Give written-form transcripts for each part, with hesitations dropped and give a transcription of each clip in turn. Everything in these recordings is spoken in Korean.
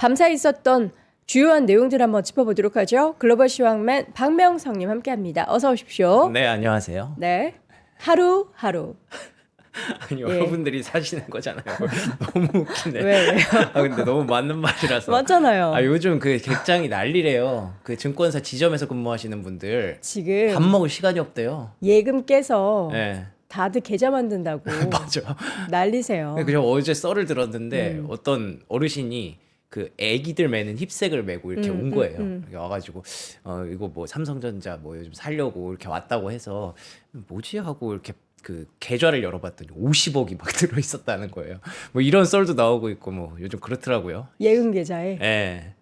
밤사이 있었던 주요한 내용들 한번 짚어보도록 하죠. 글로벌 시황맨 박명성님 함께합니다. 어서 오십시오. 네, 안녕하세요. 네, 하루하루. 아니, 예. 여러분들이 사시는 거잖아요. 너무 웃기네. 왜요? 아, 근데 너무 맞는 말이라서. 맞잖아요. 아, 요즘 그 객장이 난리래요. 그 증권사 지점에서 근무하시는 분들 지금 밥 먹을 시간이 없대요. 예금 깨서 네, 다들 계좌 만든다고 맞아. 난리세요. 그래서 어제 썰을 들었는데 어떤 어르신이 그 애기들 매는 힙색을 메고 이렇게 온 거예요. 이렇게 와가지고 이거 뭐 삼성전자 뭐 요즘 살려고 이렇게 왔다고 해서 뭐지 하고 이렇게 그 계좌를 열어봤더니 50억이 막 들어 있었다는 거예요. 뭐 이런 썰도 나오고 있고 뭐 요즘 그렇더라고요. 예금 계좌에. 예.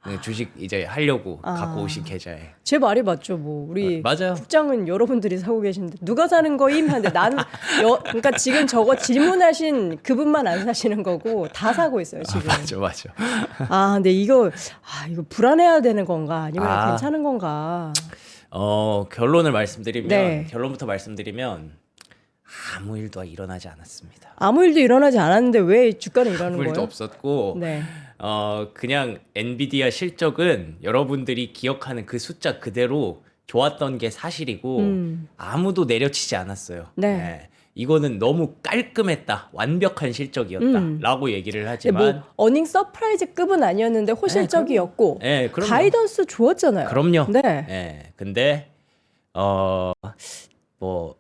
네, 주식 이제 하려고 아. 갖고 오신 계좌에. 제 말이 맞죠, 뭐 우리 맞아요. 국장은 여러분들이 사고 계신데 누가 사는 거임 하는데 나는 그러니까 지금 저거 질문하신 그분만 안 사시는 거고 다 사고 있어요 지금. 맞아. 근데 이거 불안해야 되는 건가 아니면 아. 괜찮은 건가? 결론을 말씀드리면 네. 결론부터 말씀드리면 아무 일도 일어나지 않았습니다. 아무 일도 일어나지 않았는데 왜 주가는 이러는 아무 일도 거예요? 없었고 네. 그냥 엔비디아 실적은 여러분들이 기억하는 그 숫자 그대로 좋았던 게 사실이고 아무도 내려치지 않았어요. 네. 이거는 너무 깔끔했다, 완벽한 실적이었다라고 얘기를 하지만 뭐 어닝 서프라이즈급은 아니었는데 호실적이었고 네, 그럼요. 가이던스 좋았잖아요. 그럼요. 네. 예, 근데 뭐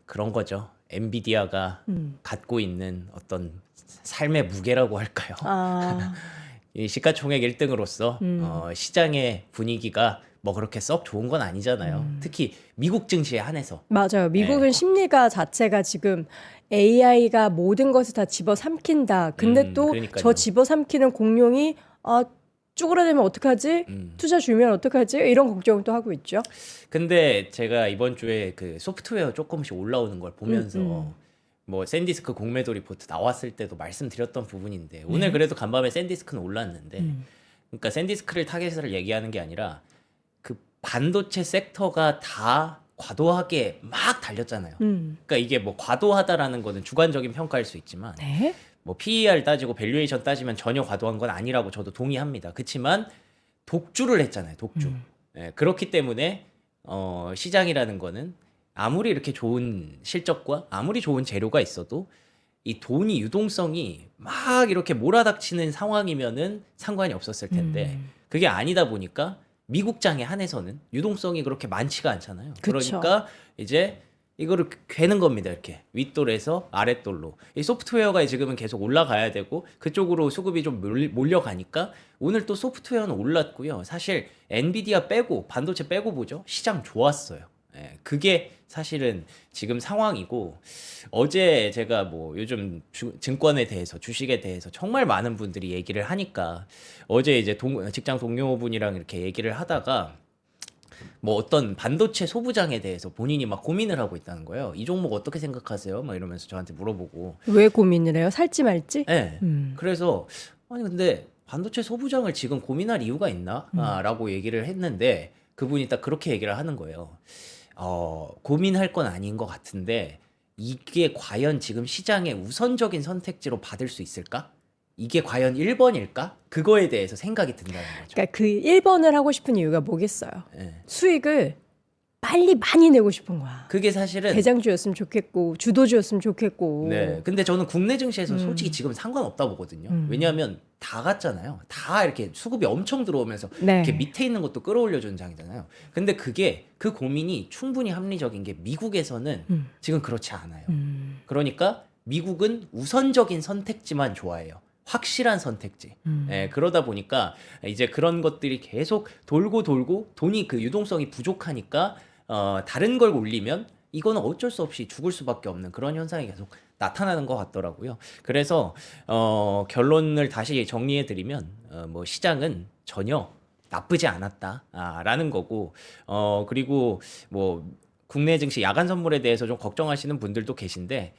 그런 거죠. 엔비디아가 갖고 있는 어떤 삶의 무게라고 할까요? 아, 이 시가총액 1등으로서 시장의 분위기가 뭐 그렇게 썩 좋은 건 아니잖아요. 특히 미국 증시에 한해서. 맞아요. 미국은 네. 심리가 자체가 지금 AI가 모든 것을 다 집어삼킨다. 근데 또 그러니까요. 저 집어삼키는 공룡이 쭈그러들면 어떡하지? 투자 주면 어떡하지? 이런 걱정을 또 하고 있죠. 근데 제가 이번 주에 그 소프트웨어 조금씩 올라오는 걸 보면서 뭐 샌디스크 공매도 리포트 나왔을 때도 말씀드렸던 부분인데 오늘 그래도 간밤에 샌디스크는 올랐는데 그러니까 샌디스크를 타겟을 얘기하는 게 아니라 그 반도체 섹터가 다 과도하게 막 달렸잖아요. 그러니까 이게 뭐 과도하다라는 거는 주관적인 평가일 수 있지만 네. 뭐 PER 따지고 밸류에이션 따지면 전혀 과도한 건 아니라고 저도 동의합니다. 그렇지만 독주를 했잖아요. 독주. 예, 그렇기 때문에 시장이라는 거는 아무리 이렇게 좋은 실적과 아무리 좋은 재료가 있어도 이 돈이 유동성이 막 이렇게 몰아닥치는 상황이면은 상관이 없었을 텐데 그게 아니다 보니까 미국장에 한해서는 유동성이 그렇게 많지가 않잖아요. 그쵸. 그러니까 이제 이거를 괴는 겁니다. 이렇게 윗돌에서 아랫돌로. 이 소프트웨어가 지금은 계속 올라가야 되고 그쪽으로 수급이 좀 몰려가니까 오늘 또 소프트웨어는 올랐고요. 사실 엔비디아 빼고 반도체 빼고 보죠. 시장 좋았어요. 예, 그게 사실은 지금 상황이고 어제 제가 뭐 요즘 증권에 대해서 주식에 대해서 정말 많은 분들이 얘기를 하니까 어제 이제 직장 동료분이랑 이렇게 얘기를 하다가 뭐 어떤 반도체 소부장에 대해서 본인이 막 고민을 하고 있다는 거예요. 이 종목 어떻게 생각하세요? 막 이러면서 저한테 물어보고. 왜 고민을 해요? 살지 말지? 네. 그래서 아니 근데 반도체 소부장을 지금 고민할 이유가 있나? 라고 얘기를 했는데 그분이 딱 그렇게 얘기를 하는 거예요. 고민할 건 아닌 것 같은데 이게 과연 지금 시장의 우선적인 선택지로 받을 수 있을까? 이게 과연 1번일까? 그거에 대해서 생각이 든다는 거죠. 그러니까 그 1번을 하고 싶은 이유가 뭐겠어요? 네. 수익을 빨리 많이 내고 싶은 거야. 그게 사실은 대장주였으면 좋겠고 주도주였으면 좋겠고. 네. 근데 저는 국내 증시에서 솔직히 지금 상관없다 보거든요. 왜냐하면 다 갔잖아요. 다 이렇게 수급이 엄청 들어오면서 네. 이렇게 밑에 있는 것도 끌어올려주는 장이잖아요. 근데 그 고민이 충분히 합리적인 게 미국에서는 지금 그렇지 않아요. 그러니까 미국은 우선적인 선택지만 좋아해요. 확실한 선택지. 예, 그러다 보니까 이제 그런 것들이 계속 돌고 돈이 그 유동성이 부족하니까 다른 걸 올리면 이거는 어쩔 수 없이 죽을 수밖에 없는 그런 현상이 계속 나타나는 것 같더라고요. 그래서 결론을 다시 정리해 드리면 뭐 시장은 전혀 나쁘지 않았다라는 거고 그리고 뭐 국내 증시 야간 선물에 대해서 좀 걱정하시는 분들도 계신데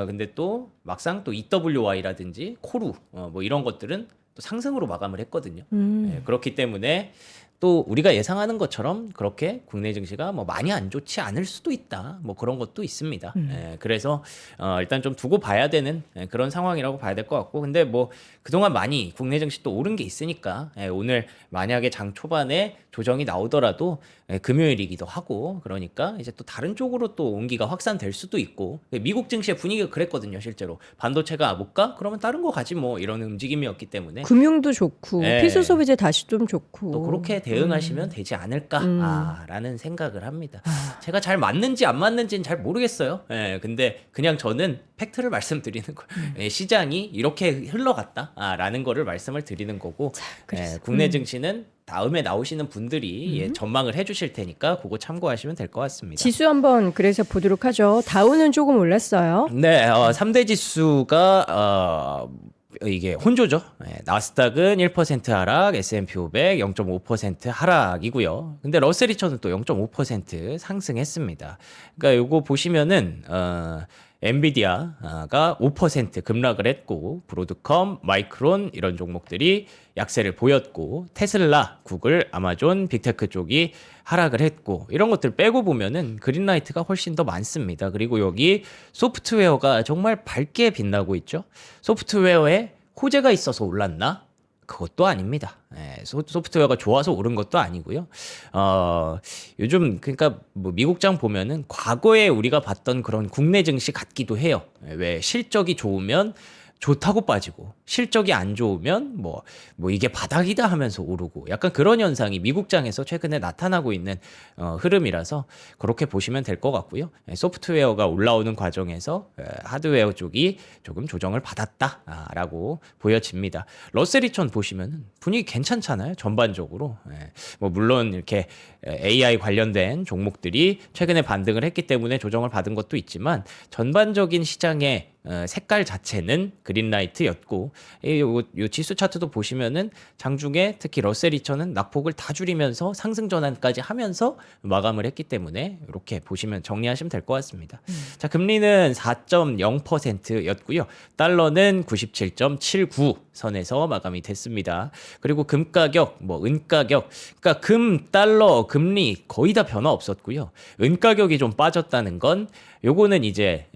근데 또 막상 또 EWY라든지 코루 뭐 이런 것들은 또 상승으로 마감을 했거든요. 예, 그렇기 때문에 또 우리가 예상하는 것처럼 그렇게 국내 증시가 뭐 많이 안 좋지 않을 수도 있다. 뭐 그런 것도 있습니다. 그래서 일단 좀 두고 봐야 되는 그런 상황이라고 봐야 될 것 같고, 근데 뭐 그동안 많이 국내 증시 또 오른 게 있으니까 오늘 만약에 장 초반에 조정이 나오더라도 금요일이기도 하고, 그러니까 이제 또 다른 쪽으로 또 온기가 확산될 수도 있고, 미국 증시의 분위기가 그랬거든요. 실제로 반도체가 못 가? 그러면 다른 거 가지 뭐, 이런 움직임이었기 때문에 금융도 좋고 네. 필수 소비재 다시 좀 좋고 또 그렇게 대응하시면 되지 않을까라는 생각을 합니다. 제가 잘 맞는지 안 맞는지는 잘 모르겠어요. 근데 그냥 저는 팩트를 말씀드리는 거예요. 시장이 이렇게 흘러갔다라는 거를 말씀을 드리는 거고, 국내 증시는 다음에 나오시는 분들이 전망을 해주실 테니까 그거 참고하시면 될 것 같습니다. 지수 한번 그래서 보도록 하죠. 다우는 조금 올랐어요. 네, 3대 지수가 이게 혼조죠. 나스닥은 1% 하락, S&P 500 0.5% 하락이고요. 근데 러셀 2000은 또 0.5% 상승했습니다. 그러니까 요거 보시면은 엔비디아가 5% 급락을 했고, 브로드컴, 마이크론 이런 종목들이 약세를 보였고, 테슬라, 구글, 아마존, 빅테크 쪽이 하락을 했고, 이런 것들 빼고 보면은 그린라이트가 훨씬 더 많습니다. 그리고 여기 소프트웨어가 정말 밝게 빛나고 있죠. 소프트웨어에 호재가 있어서 올랐나? 그것도 아닙니다. 소프트웨어가 좋아서 오른 것도 아니고요. 요즘 그러니까 뭐 미국장 보면은 과거에 우리가 봤던 그런 국내 증시 같기도 해요. 왜 실적이 좋으면 좋다고 빠지고, 실적이 안 좋으면 뭐 이게 바닥이다 하면서 오르고, 약간 그런 현상이 미국장에서 최근에 나타나고 있는 흐름이라서 그렇게 보시면 될 것 같고요. 소프트웨어가 올라오는 과정에서 하드웨어 쪽이 조금 조정을 받았다라고 보여집니다. 러셀 2000 보시면 분위기 괜찮잖아요. 전반적으로. 뭐 물론 이렇게 AI 관련된 종목들이 최근에 반등을 했기 때문에 조정을 받은 것도 있지만, 전반적인 시장의 색깔 자체는 그린라이트였고, 요 지수 차트도 보시면은 장중에 특히 러셀 2000은 낙폭을 다 줄이면서 상승 전환까지 하면서 마감을 했기 때문에 이렇게 보시면 정리하시면 될 것 같습니다. 자, 금리는 4.0%였고요. 달러는 97.79 선에서 마감이 됐습니다. 그리고 금 가격, 뭐 은 가격, 그러니까 금, 달러, 금리 거의 다 변화 없었고요. 은 가격이 좀 빠졌다는 건 요거는 이제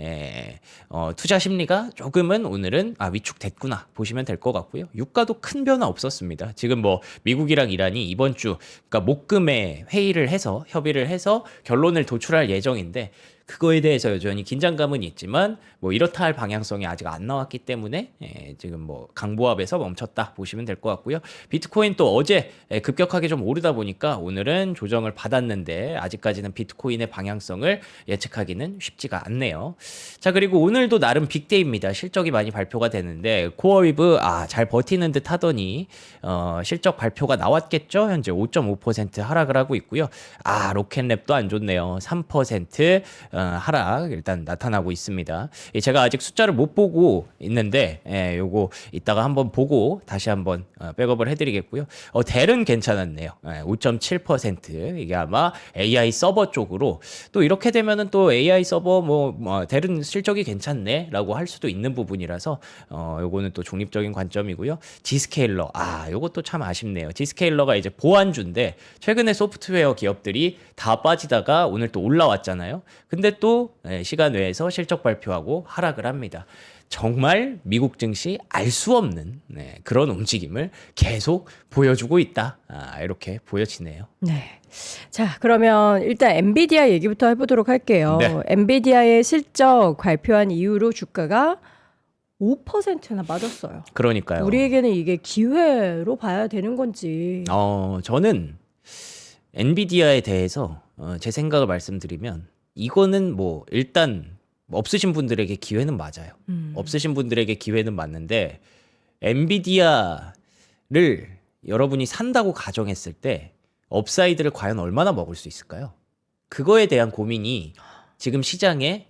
투자 심리가 조금은 오늘은 위축됐구나 보시면 될 것 같고요. 유가도 큰 변화 없었습니다. 지금 뭐 미국이랑 이란이 이번 주 그러니까 목금에 회의를 해서 협의를 해서 결론을 도출할 예정인데, 그거에 대해서 여전히 긴장감은 있지만 뭐 이렇다 할 방향성이 아직 안 나왔기 때문에 지금 뭐 강보합에서 멈췄다 보시면 될 것 같고요. 비트코인 또 어제 급격하게 좀 오르다 보니까 오늘은 조정을 받았는데, 아직까지는 비트코인의 방향성을 예측하기는 쉽지가 않네요. 자, 그리고 오늘도 나름 빅데이입니다. 실적이 많이 발표가 되는데, 코어위브 잘 버티는 듯 하더니 실적 발표가 나왔겠죠. 현재 5.5% 하락을 하고 있고요. 로켓랩도 안 좋네요. 3% 하락 일단 나타나고 있습니다. 제가 아직 숫자를 못 보고 있는데 요거 이따가 한번 보고 다시 한번 백업을 해드리겠고요. 델은 괜찮았네요. 5.7%. 이게 아마 AI 서버 쪽으로, 또 이렇게 되면은 또 AI 서버 델은 실적이 괜찮네라고 할 수도 있는 부분이라서 요거는 또 중립적인 관점이고요. G스케일러 요것도 참 아쉽네요. G스케일러가 이제 보안주인데 최근에 소프트웨어 기업들이 다 빠지다가 오늘 또 올라왔잖아요. 근데 또 시간 외에서 실적 발표하고 하락을 합니다. 정말 미국 증시 알 수 없는 그런 움직임을 계속 보여주고 있다. 이렇게 보여지네요. 네. 자, 그러면 일단 엔비디아 얘기부터 해보도록 할게요. 네. 엔비디아의 실적 발표한 이후로 주가가 5%나 빠졌어요. 그러니까요. 우리에게는 이게 기회로 봐야 되는 건지. 저는 엔비디아에 대해서 제 생각을 말씀드리면, 이거는 뭐 일단 없으신 분들에게 기회는 맞아요. 없으신 분들에게 기회는 맞는데, 엔비디아를 여러분이 산다고 가정했을 때 업사이드를 과연 얼마나 먹을 수 있을까요? 그거에 대한 고민이 지금 시장에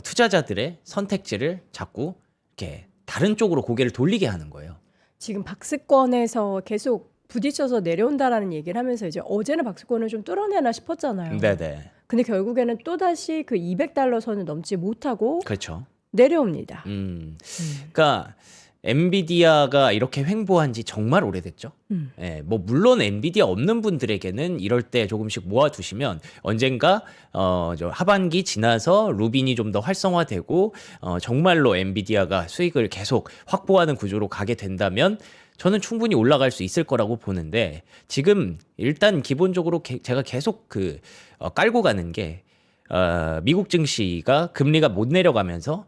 투자자들의 선택지를 자꾸 이렇게 다른 쪽으로 고개를 돌리게 하는 거예요. 지금 박스권에서 계속 부딪혀서 내려온다라는 얘기를 하면서 이제 어제는 박스권을 좀 뚫어내나 싶었잖아요. 네네. 근데 결국에는 또다시 그 200달러 선을 넘지 못하고 그렇죠. 내려옵니다. 그러니까 엔비디아가 이렇게 횡보한 지 정말 오래됐죠. 예, 뭐 물론 엔비디아 없는 분들에게는 이럴 때 조금씩 모아두시면 언젠가 저 하반기 지나서 루빈이 좀 더 활성화되고 정말로 엔비디아가 수익을 계속 확보하는 구조로 가게 된다면 저는 충분히 올라갈 수 있을 거라고 보는데 지금 일단 기본적으로 제가 계속 깔고 가는 게 미국 증시가 금리가 못 내려가면서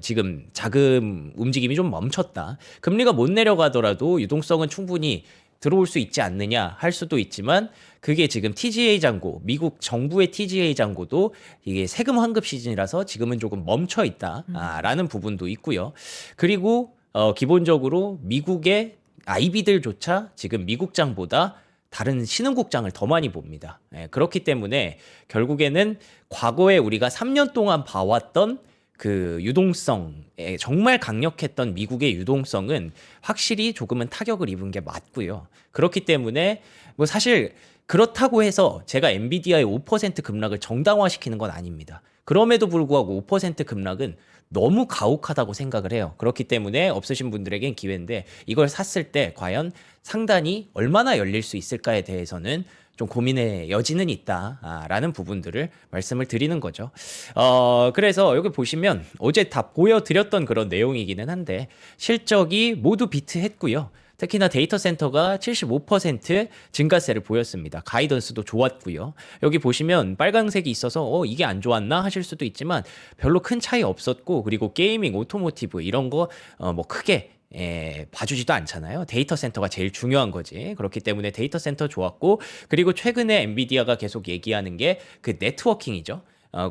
지금 자금 움직임이 좀 멈췄다. 금리가 못 내려가더라도 유동성은 충분히 들어올 수 있지 않느냐 할 수도 있지만 그게 지금 TGA 잔고, 미국 정부의 TGA 잔고도 이게 세금 환급 시즌이라서 지금은 조금 멈춰 있다라는 부분도 있고요. 그리고 기본적으로 미국의 IB들조차 지금 미국장보다 다른 신흥국장을 더 많이 봅니다. 예, 그렇기 때문에 결국에는 과거에 우리가 3년 동안 봐왔던 그 유동성에 정말 강력했던 미국의 유동성은 확실히 조금은 타격을 입은 게 맞고요. 그렇기 때문에 뭐 사실 그렇다고 해서 제가 엔비디아의 5% 급락을 정당화시키는 건 아닙니다. 그럼에도 불구하고 5% 급락은 너무 가혹하다고 생각을 해요. 그렇기 때문에 없으신 분들에겐 기회인데 이걸 샀을 때 과연 상단이 얼마나 열릴 수 있을까에 대해서는 좀 고민의 여지는 있다라는 부분들을 말씀을 드리는 거죠. 그래서 여기 보시면 어제 다 보여드렸던 그런 내용이기는 한데 실적이 모두 비트했고요. 특히나 데이터 센터가 75% 증가세를 보였습니다. 가이던스도 좋았고요. 여기 보시면 빨간색이 있어서 이게 안 좋았나 하실 수도 있지만 별로 큰 차이 없었고 그리고 게이밍, 오토모티브 이런 거 뭐 크게 봐주지도 않잖아요. 데이터 센터가 제일 중요한 거지. 그렇기 때문에 데이터 센터 좋았고 그리고 최근에 엔비디아가 계속 얘기하는 게 그 네트워킹이죠.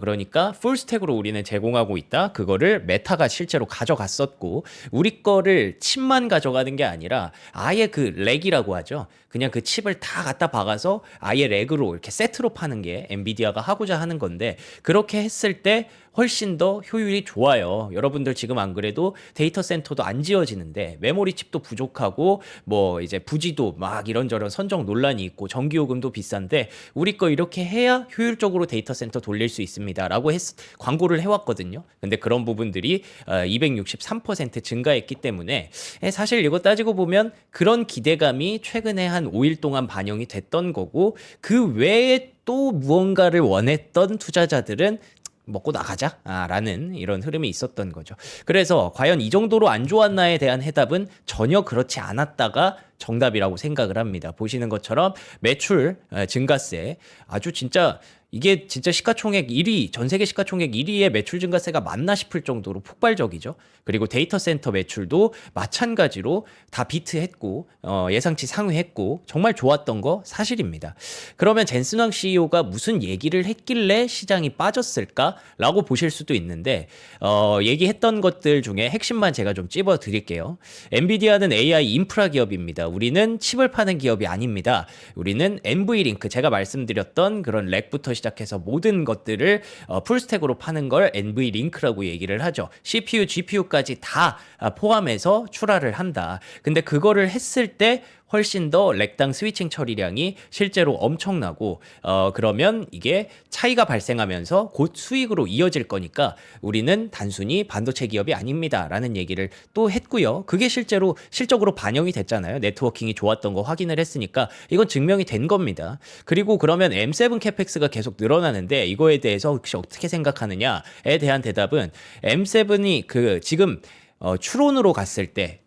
그러니까 풀스택으로 우리는 제공하고 있다. 그거를 메타가 실제로 가져갔었고 우리 거를 칩만 가져가는 게 아니라 아예 그 렉이라고 하죠. 그냥 그 칩을 다 갖다 박아서 아예 렉으로 이렇게 세트로 파는 게 엔비디아가 하고자 하는 건데 그렇게 했을 때 훨씬 더 효율이 좋아요. 여러분들 지금 안 그래도 데이터 센터도 안 지어지는데 메모리 칩도 부족하고 뭐 이제 부지도 막 이런저런 선정 논란이 있고 전기요금도 비싼데 우리 거 이렇게 해야 효율적으로 데이터 센터 돌릴 수 있습니다라고 광고를 해왔거든요. 근데 그런 부분들이 263% 증가했기 때문에 사실 이거 따지고 보면 그런 기대감이 최근에 한 5일 동안 반영이 됐던 거고 그 외에 또 무언가를 원했던 투자자들은 먹고 나가자라는 이런 흐름이 있었던 거죠. 그래서 과연 이 정도로 안 좋았나에 대한 해답은 전혀 그렇지 않았다가 정답이라고 생각을 합니다. 보시는 것처럼 매출 증가세 아주 진짜 이게 진짜 시가총액 1위, 전 세계 시가총액 1위의 매출 증가세가 맞나 싶을 정도로 폭발적이죠. 그리고 데이터 센터 매출도 마찬가지로 다 비트했고 예상치 상회했고 정말 좋았던 거 사실입니다. 그러면 젠슨 CEO가 무슨 얘기를 했길래 시장이 빠졌을까라고 보실 수도 있는데 얘기했던 것들 중에 핵심만 제가 좀 찝어 드릴게요. 엔비디아는 AI 인프라 기업입니다. 우리는 칩을 파는 기업이 아닙니다. 우리는 NV링크 제가 말씀드렸던 그런 렉부터 시작해서 모든 것들을 풀스택으로 파는 걸 NV링크라고 얘기를 하죠. CPU, GPU까지 다 포함해서 출하를 한다. 근데 그거를 했을 때 훨씬 더 렉당 스위칭 처리량이 실제로 엄청나고 그러면 이게 차이가 발생하면서 곧 수익으로 이어질 거니까 우리는 단순히 반도체 기업이 아닙니다라는 얘기를 또 했고요. 그게 실적으로 반영이 됐잖아요. 네트워킹이 좋았던 거 확인을 했으니까 이건 증명이 된 겁니다. 그리고 그러면 M7 캐펙스가 계속 늘어나는데 이거에 대해서 혹시 어떻게 생각하느냐에 대한 대답은 M7이 지금 추론으로 갔을 때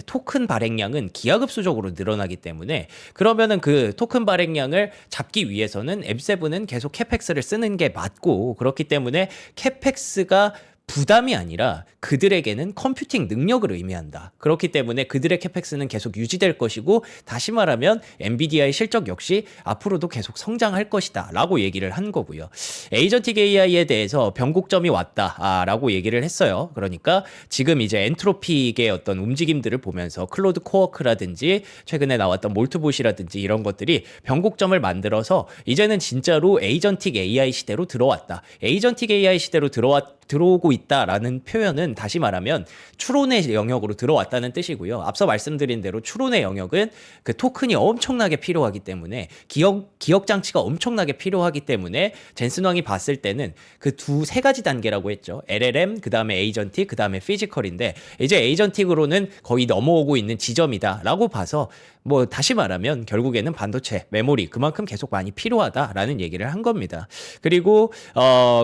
토큰 발행량은 기하급수적으로 늘어나기 때문에 그러면은 그 토큰 발행량을 잡기 위해서는 M7은 계속 캐펙스를 쓰는 게 맞고 그렇기 때문에 캐펙스가 부담이 아니라 그들에게는 컴퓨팅 능력을 의미한다. 그렇기 때문에 그들의 캐펙스는 계속 유지될 것이고 다시 말하면 엔비디아의 실적 역시 앞으로도 계속 성장할 것이다 라고 얘기를 한 거고요. 에이전틱 AI에 대해서 변곡점이 왔다 라고 얘기를 했어요. 그러니까 지금 이제 엔트로픽의 어떤 움직임들을 보면서 클로드 코워크라든지 최근에 나왔던 몰트봇이라든지 이런 것들이 변곡점을 만들어서 이제는 진짜로 에이전틱 AI 시대로 들어왔다. 에이전틱 AI 시대로 들어오고 알고 있다라는 표현은 다시 말하면 추론의 영역으로 들어왔다는 뜻이고요. 앞서 말씀드린 대로 추론의 영역은 그 토큰이 엄청나게 필요하기 때문에 기억 장치가 엄청나게 필요하기 때문에 젠슨 왕이 봤을 때는 그 세 가지 단계라고 했죠. LLM, 그다음에 에이전틱, 그다음에 피지컬인데 이제 에이전틱으로는 거의 넘어오고 있는 지점이다라고 봐서 뭐 다시 말하면 결국에는 반도체, 메모리 그만큼 계속 많이 필요하다라는 얘기를 한 겁니다. 그리고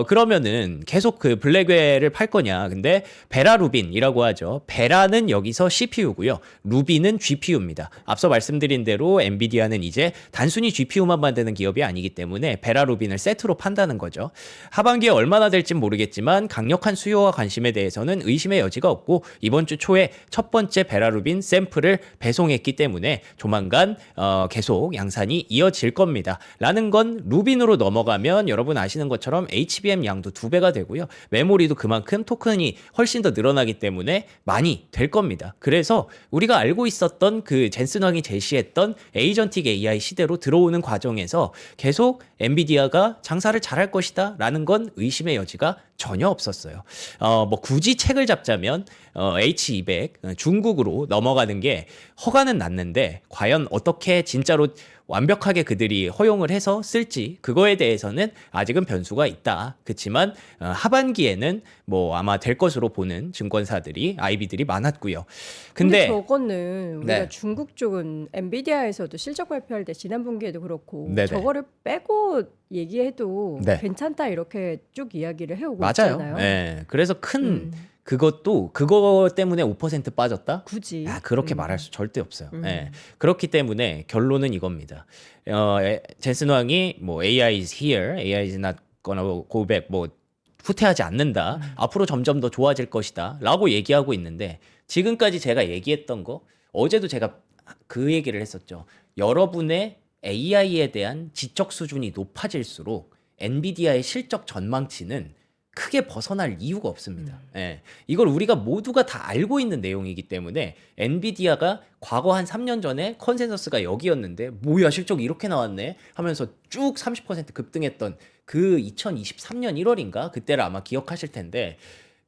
그러면은 계속 그 블랙웨어를 팔 거냐? 근데 베라 루빈이라고 하죠. 베라는 여기서 CPU고요. 루빈은 GPU입니다. 앞서 말씀드린 대로 엔비디아는 이제 단순히 GPU만 만드는 기업이 아니기 때문에 베라 루빈을 세트로 판다는 거죠. 하반기에 얼마나 될진 모르겠지만 강력한 수요와 관심에 대해서는 의심의 여지가 없고 이번 주 초에 첫 번째 베라 루빈 샘플을 배송했기 때문에 조만간 계속 양산이 이어질 겁니다. 라는 건 루빈으로 넘어가면 여러분 아시는 것처럼 HBM 양도 2배가 되고요. 메모리도 그만큼 토큰이 훨씬 더 늘어나기 때문에 많이 될 겁니다. 그래서 우리가 알고 있었던 그 젠슨 왕이 제시했던 에이전틱 AI 시대로 들어오는 과정에서 계속 엔비디아가 장사를 잘할 것이다 라는 건 의심의 여지가 전혀 없었어요. 뭐 굳이 책을 잡자면 H200 중국으로 넘어가는 게 허가는 났는데 과연 어떻게 진짜로 완벽하게 그들이 허용을 해서 쓸지 그거에 대해서는 아직은 변수가 있다. 그렇지만 하반기에는 뭐 아마 될 것으로 보는 증권사들이 IB들이 많았고요. 근데 저거는 우리가 네. 중국 쪽은 엔비디아에서도 실적 발표할 때 지난 분기에도 그렇고 네네. 저거를 빼고 얘기해도 네. 괜찮다 이렇게 쭉 이야기를 해오고 맞아요. 있잖아요. 네. 그래서 큰 그것도 그거 때문에 5% 빠졌다? 굳이 그렇게 말할 수 절대 없어요. 예. 그렇기 때문에 결론은 이겁니다. 젠슨 왕이 뭐 AI is here, AI is not gonna go back, 뭐 후퇴하지 않는다. 앞으로 점점 더 좋아질 것이다. 라고 얘기하고 있는데 지금까지 제가 얘기했던 거 어제도 제가 그 얘기를 했었죠. 여러분의 AI에 대한 지적 수준이 높아질수록 엔비디아의 실적 전망치는 크게 벗어날 이유가 없습니다. 예. 이걸 우리가 모두가 다 알고 있는 내용이기 때문에 엔비디아가 과거 한 3년 전에 컨센서스가 여기였는데 뭐야 실적 이렇게 나왔네 하면서 쭉 30% 급등했던 그 2023년 1월인가 그때를 아마 기억하실 텐데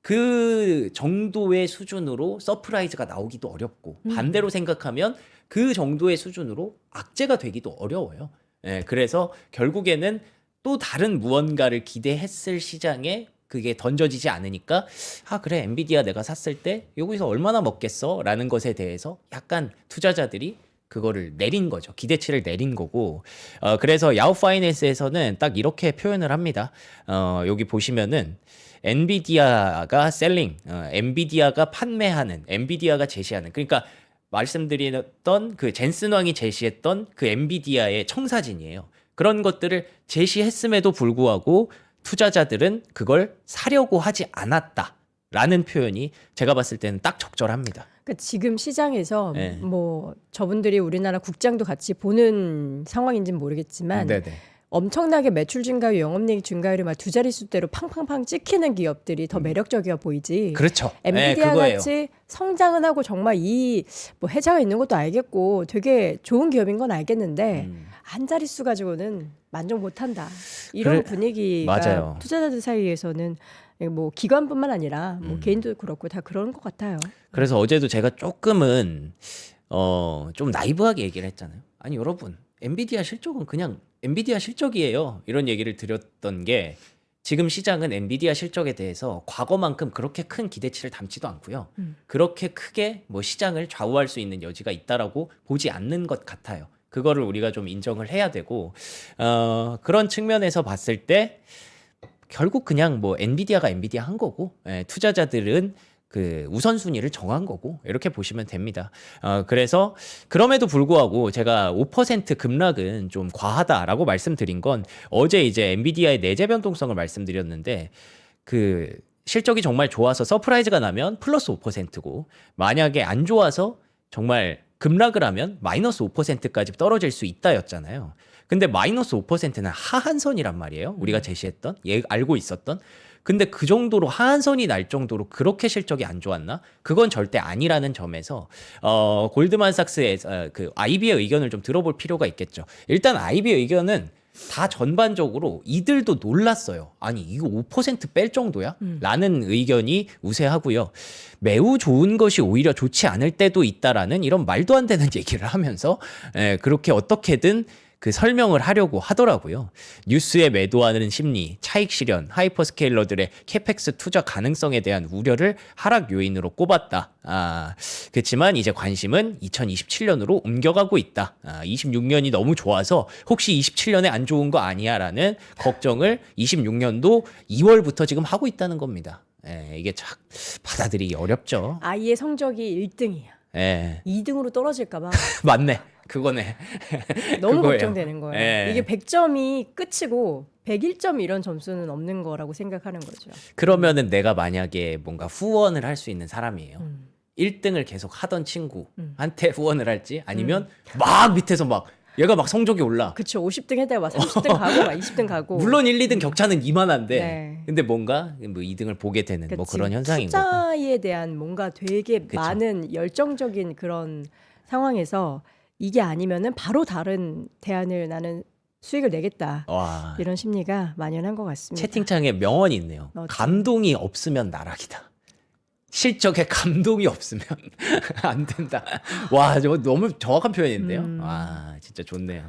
그 정도의 수준으로 서프라이즈가 나오기도 어렵고 반대로 생각하면 그 정도의 수준으로 악재가 되기도 어려워요. 예. 그래서 결국에는 또 다른 무언가를 기대했을 시장에 그게 던져지지 않으니까 그래 엔비디아 내가 샀을 때 여기서 얼마나 먹겠어 라는 것에 대해서 약간 투자자들이 그거를 내린 거죠. 기대치를 내린 거고 그래서 야후 파이낸스에서는 딱 이렇게 표현을 합니다. 여기 보시면은 엔비디아가 셀링, 엔비디아가 판매하는, 엔비디아가 제시하는 그러니까 말씀드렸던 그 젠슨 왕이 제시했던 그 엔비디아의 청사진이에요. 그런 것들을 제시했음에도 불구하고 투자자들은 그걸 사려고 하지 않았다라는 표현이 제가 봤을 때는 딱 적절합니다. 그러니까 지금 시장에서 네. 뭐 저분들이 우리나라 국장도 같이 보는 상황인지는 모르겠지만 네네. 엄청나게 매출 증가율, 영업이익 증가율이 막 두 자릿수대로 팡팡팡 찍히는 기업들이 더 매력적이어 보이지. 그렇죠. 엔비디아 그거예요. 같이 성장은 하고 정말 이 뭐 해자가 있는 것도 알겠고 되게 좋은 기업인 건 알겠는데 한 자릿수 가지고는 만족 못한다. 이런 분위기가 맞아요. 투자자들 사이에서는 뭐 기관뿐만 아니라 뭐 개인도 그렇고 다 그런 것 같아요. 그래서 어제도 제가 조금은 좀 나이브하게 얘기를 했잖아요. 아니 여러분 엔비디아 실적은 그냥 엔비디아 실적이에요. 이런 얘기를 드렸던 게 지금 시장은 엔비디아 실적에 대해서 과거만큼 그렇게 큰 기대치를 담지도 않고요. 그렇게 크게 뭐 시장을 좌우할 수 있는 여지가 있다라고 보지 않는 것 같아요. 그거를 우리가 좀 인정을 해야 되고 그런 측면에서 봤을 때 결국 그냥 뭐 엔비디아가 엔비디아 한 거고 투자자들은 그 우선순위를 정한 거고 이렇게 보시면 됩니다. 그래서 그럼에도 불구하고 제가 5% 급락은 좀 과하다라고 말씀드린 건 어제 이제 엔비디아의 내재 변동성을 말씀드렸는데 그 실적이 정말 좋아서 서프라이즈가 나면 플러스 5%고 만약에 안 좋아서 정말 급락을 하면 마이너스 5%까지 떨어질 수 있다였잖아요. 근데 마이너스 5%는 하한선이란 말이에요. 우리가 제시했던, 알고 있었던. 근데 그 정도로 하한선이 날 정도로 그렇게 실적이 안 좋았나? 그건 절대 아니라는 점에서 골드만삭스의 그 IB의 의견을 좀 들어볼 필요가 있겠죠. 일단 IB의 의견은 다 전반적으로 이들도 놀랐어요. 아니 이거 5%뺄 정도야? 라는 의견이 우세하고요. 매우 좋은 것이 오히려 좋지 않을 때도 있다라는 이런 말도 안 되는 얘기를 하면서 그렇게 어떻게든 그 설명을 하려고 하더라고요. 뉴스에 매도하는 심리, 차익 실현, 하이퍼스케일러들의 캐펙스 투자 가능성에 대한 우려를 하락 요인으로 꼽았다. 그렇지만 이제 관심은 2027년으로 옮겨가고 있다. 26년이 너무 좋아서 혹시 27년에 안 좋은 거 아니야라는 걱정을 26년도 2월부터 지금 하고 있다는 겁니다. 이게 참 받아들이기 어렵죠. 아이의 성적이 1등이야. 2등으로 떨어질까 봐. 맞네. 그거네. 너무 그거예요. 걱정되는 거예요. 이게 100점이 끝이고 101점 이런 점수는 없는 거라고 생각하는 거죠. 그러면은 내가 만약에 뭔가 후원을 할 수 있는 사람이에요. 1등을 계속 하던 친구한테 후원을 할지 아니면 막 밑에서 막 얘가 막 성적이 올라. 그쵸. 50등 했다가 막 30등 가고 막 20등 가고. 물론 1, 2등 격차는 이만한데 네. 근데 뭔가 뭐 2등을 보게 되는 뭐 그런 현상인 거고. 투자에 대한 뭔가 되게 그쵸. 많은 열정적인 그런 상황에서 이게 아니면은 바로 다른 대안을 나는 수익을 내겠다. 와. 이런 심리가 만연한 것 같습니다. 채팅창에 명언이 있네요. 감동이 없으면 나락이다. 실적에 감동이 없으면 안 된다. 와, 저거 너무 정확한 표현인데요. 와, 진짜 좋네요.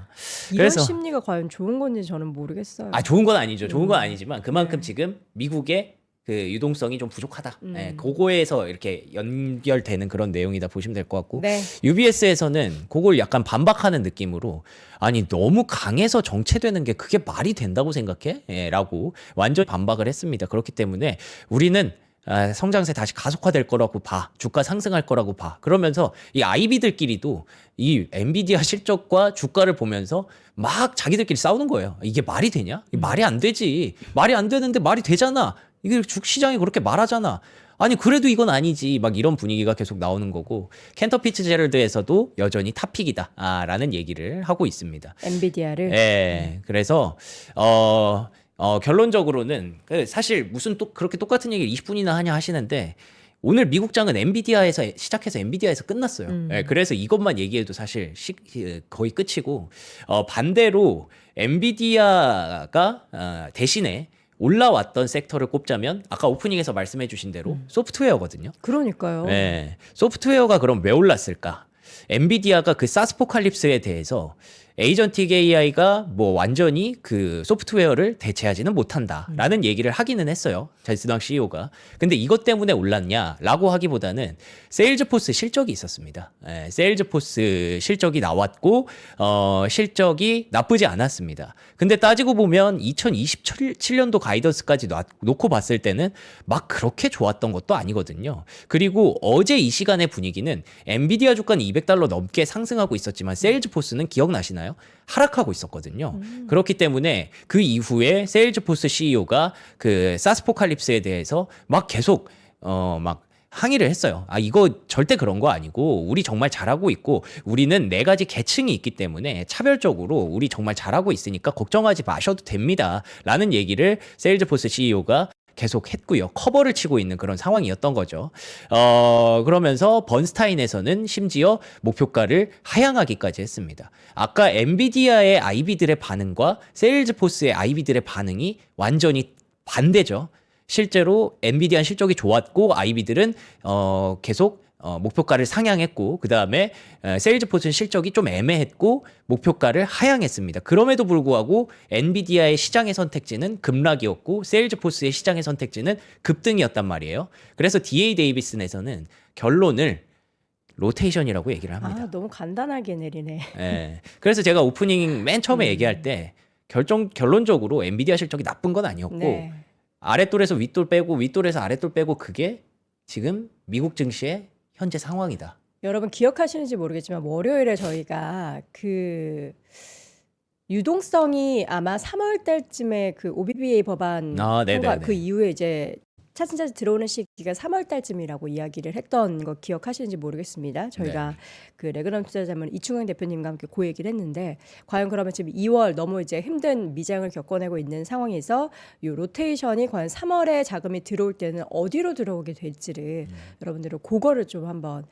이런 심리가 과연 좋은 건지 저는 모르겠어요. 좋은 건 아니죠. 좋은 건 아니지만 그만큼 지금 미국의 그 유동성이 좀 부족하다. 그거에서 이렇게 연결되는 그런 내용이다 보시면 될 것 같고. 네. UBS에서는 그걸 약간 반박하는 느낌으로 아니 너무 강해서 정체되는 게 그게 말이 된다고 생각해? 라고 완전 반박을 했습니다. 그렇기 때문에 우리는 성장세 다시 가속화될 거라고 봐. 주가 상승할 거라고 봐. 그러면서 이 IB들끼리도 이 엔비디아 실적과 주가를 보면서 막 자기들끼리 싸우는 거예요. 이게 말이 되냐? 이게 말이 안 되지. 말이 안 되는데 말이 되잖아. 이게 주시장이 그렇게 말하잖아. 아니 그래도 이건 아니지. 막 이런 분위기가 계속 나오는 거고 켄터 피츠제럴드에서도 여전히 탑픽이다. 라는 얘기를 하고 있습니다. 엔비디아를. 네. 그래서 결론적으로는 사실 무슨 또 그렇게 똑같은 얘기를 20분이나 하냐 하시는데 오늘 미국장은 엔비디아에서 시작해서 엔비디아에서 끝났어요. 그래서 이것만 얘기해도 사실 거의 끝이고 반대로 엔비디아가 대신에 올라왔던 섹터를 꼽자면 아까 오프닝에서 말씀해 주신 대로 소프트웨어거든요. 그러니까요. 네. 소프트웨어가 그럼 왜 올랐을까? 엔비디아가 그 사스포칼립스에 대해서 에이전틱 AI가 뭐 완전히 그 소프트웨어를 대체하지는 못한다라는 얘기를 하기는 했어요. 젠스당 CEO가. 근데 이것 때문에 올랐냐라고 하기보다는 세일즈포스 실적이 있었습니다. 세일즈포스 실적이 나왔고 실적이 나쁘지 않았습니다. 근데 따지고 보면 2027년도 가이던스까지 놓고 봤을 때는 막 그렇게 좋았던 것도 아니거든요. 그리고 어제 이 시간의 분위기는 엔비디아 주가는 $200 넘게 상승하고 있었지만 세일즈포스는 기억나시나요? 하락하고 있었거든요. 그렇기 때문에 그 이후에 세일즈포스 CEO가 그 사스포칼립스에 대해서 막 계속 막 항의를 했어요. 이거 절대 그런 거 아니고 우리 정말 잘하고 있고 우리는 4가지 계층이 있기 때문에 차별적으로 우리 정말 잘하고 있으니까 걱정하지 마셔도 됩니다. 라는 얘기를 세일즈포스 CEO가 계속 했고요. 커버를 치고 있는 그런 상황이었던 거죠. 그러면서 번스타인에서는 심지어 목표가를 하향하기까지 했습니다. 아까 엔비디아의 IB들의 반응과 세일즈포스의 IB들의 반응이 완전히 반대죠. 실제로 엔비디아 실적이 좋았고 IB들은 계속 목표가를 상향했고 그 다음에 세일즈포스는 실적이 좀 애매했고 목표가를 하향했습니다. 그럼에도 불구하고 엔비디아의 시장의 선택지는 급락이었고 세일즈포스의 시장의 선택지는 급등이었단 말이에요. 그래서 DA 데이비슨에서는 결론을 로테이션이라고 얘기를 합니다. 너무 간단하게 내리네. 네. 그래서 제가 오프닝 맨 처음에 얘기할 때 결론적으로 엔비디아 실적이 나쁜 건 아니었고 네. 아랫돌에서 윗돌 빼고 윗돌에서 아랫돌 빼고 그게 지금 미국 증시의 현재 상황이다. 여러분 기억하시는지 모르겠지만 월요일에 저희가 그 유동성이 아마 3월 달쯤에 그 OBBA 법안 통과 그 이후에 이제 차츰차츰 들어오는 시기가 3월 달쯤이라고 이야기를 했던 거 기억하시는지 모르겠습니다. 저희가 그 레그넘 투자자문 이충영 대표님과 함께 그 얘기를 했는데 과연 그러면 지금 2월 너무 이제 힘든 미장을 겪어내고 있는 상황에서 이 로테이션이 과연 3월에 자금이 들어올 때는 어디로 들어오게 될지를 여러분들은 그거를 좀 한번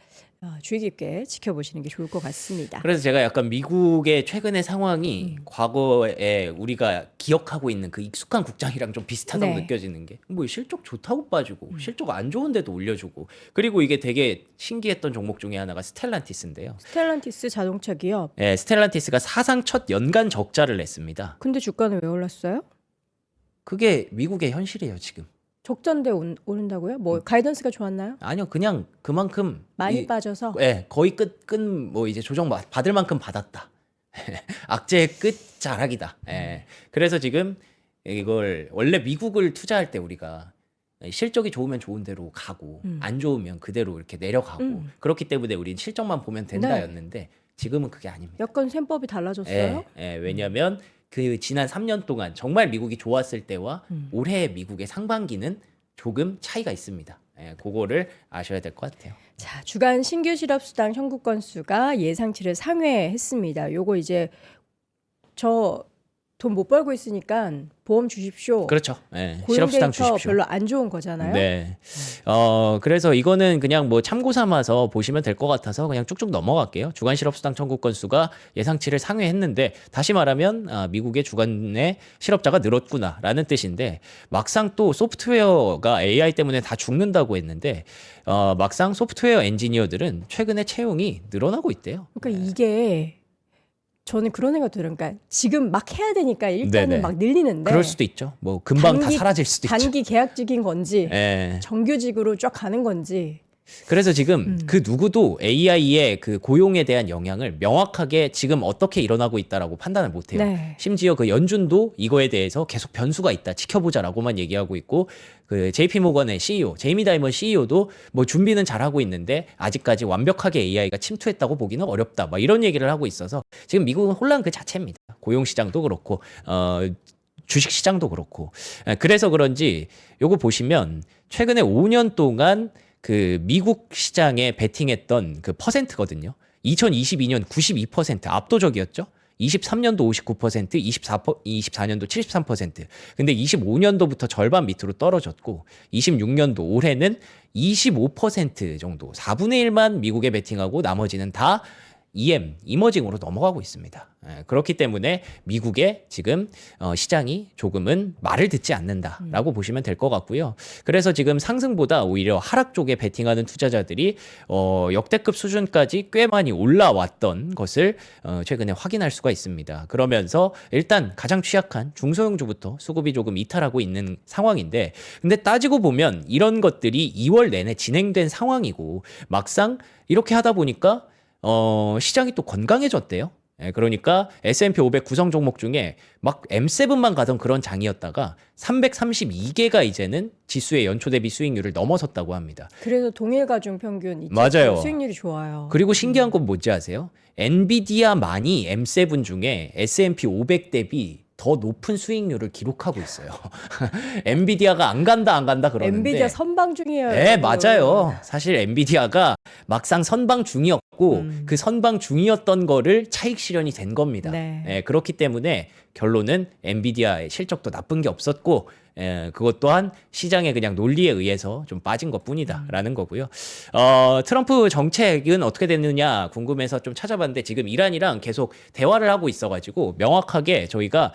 주의 깊게 지켜보시는 게 좋을 것 같습니다. 그래서 제가 약간 미국의 최근의 상황이 과거에 우리가 기억하고 있는 그 익숙한 국장이랑 좀 비슷하다고 네. 느껴지는 게 뭐 실적 좋다고 빠지고 실적 안 좋은데도 올려주고 그리고 이게 되게 신기했던 종목 중에 하나가 스텔란티스인데요. 스텔란티스 자동차 기업. 네, 스텔란티스가 사상 첫 연간 적자를 냈습니다. 근데 주가는 왜 올랐어요? 그게 미국의 현실이에요, 지금. 적자인데 오른다고요? 뭐 가이던스가 좋았나요? 아니요, 그냥 그만큼 많이 빠져서. 예, 거의 뭐 이제 조정 받을 만큼 받았다. 악재의 끝자락이다. 예. 그래서 지금 이걸 원래 미국을 투자할 때 우리가 실적이 좋으면 좋은 대로 가고 안 좋으면 그대로 이렇게 내려가고 그렇기 때문에 우린 실적만 보면 된다였는데 지금은 그게 아닙니다. 약간 셈법이 달라졌어요? 왜냐하면 그 지난 3년 동안 정말 미국이 좋았을 때와 올해 미국의 상반기는 조금 차이가 있습니다. 그거를 아셔야 될 것 같아요. 자, 주간 신규 실업수당 청구 건수가 예상치를 상회했습니다. 요거 이제 저 돈 못 벌고 있으니까 보험 주십시오. 그렇죠. 고용 실업수당 데이터 주십시오. 별로 안 좋은 거잖아요. 네. 그래서 이거는 그냥 뭐 참고 삼아서 보시면 될 것 같아서 그냥 쭉쭉 넘어갈게요. 주간 실업수당 청구 건수가 예상치를 상회했는데 다시 말하면 미국의 주간의 실업자가 늘었구나라는 뜻인데 막상 또 소프트웨어가 AI 때문에 다 죽는다고 했는데 막상 소프트웨어 엔지니어들은 최근에 채용이 늘어나고 있대요. 그러니까 이게 저는 그런 생각 들어요. 그러니까 지금 막 해야 되니까 일단은 네네. 막 늘리는데 그럴 수도 있죠. 뭐 금방 다 사라질 수도 있죠. 단기 계약직인 건지 예. 정규직으로 쫙 가는 건지. 그래서 지금 그 누구도 AI의 그 고용에 대한 영향을 명확하게 지금 어떻게 일어나고 있다라고 판단을 못 해요. 네. 심지어 그 연준도 이거에 대해서 계속 변수가 있다. 지켜보자라고만 얘기하고 있고 그 JP 모건의 CEO, 제이미 다이먼 CEO도 뭐 준비는 잘하고 있는데 아직까지 완벽하게 AI가 침투했다고 보기는 어렵다. 막 이런 얘기를 하고 있어서 지금 미국은 혼란 그 자체입니다. 고용 시장도 그렇고 주식 시장도 그렇고. 그래서 그런지 요거 보시면 최근에 5년 동안 그 미국 시장에 베팅했던 그 퍼센트거든요. 2022년 92% 압도적이었죠. 23년도 59%, 24년도 73%. 근데 25년도부터 절반 밑으로 떨어졌고 26년도 올해는 25% 정도, 4분의 1만 미국에 베팅하고 나머지는 다 이머징으로 넘어가고 있습니다. 그렇기 때문에 미국의 지금 시장이 조금은 말을 듣지 않는다라고 보시면 될 것 같고요. 그래서 지금 상승보다 오히려 하락 쪽에 베팅하는 투자자들이 역대급 수준까지 꽤 많이 올라왔던 것을 최근에 확인할 수가 있습니다. 그러면서 일단 가장 취약한 중소형주부터 수급이 조금 이탈하고 있는 상황인데 근데 따지고 보면 이런 것들이 2월 내내 진행된 상황이고 막상 이렇게 하다 보니까 시장이 또 건강해졌대요. 그러니까 S&P 500 구성 종목 중에 막 M7만 가던 그런 장이었다가 332개가 이제는 지수의 연초 대비 수익률을 넘어섰다고 합니다. 그래서 동일 가중 평균 맞아요. 수익률이 좋아요. 그리고 신기한 건 뭔지 아세요? 엔비디아만이 M7 중에 S&P 500 대비 더 높은 수익률을 기록하고 있어요. 엔비디아가 안 간다 그러는데 엔비디아 선방 중이에요. 네, 맞아요. 사실 엔비디아가 막상 선방 중이었고 그 선방 중이었던 거를 차익 실현이 된 겁니다. 네. 그렇기 때문에 결론은 엔비디아의 실적도 나쁜 게 없었고 그것 또한 시장의 그냥 논리에 의해서 좀 빠진 것뿐이다라는 거고요. 트럼프 정책은 어떻게 됐느냐 궁금해서 좀 찾아봤는데 지금 이란이랑 계속 대화를 하고 있어가지고 명확하게 저희가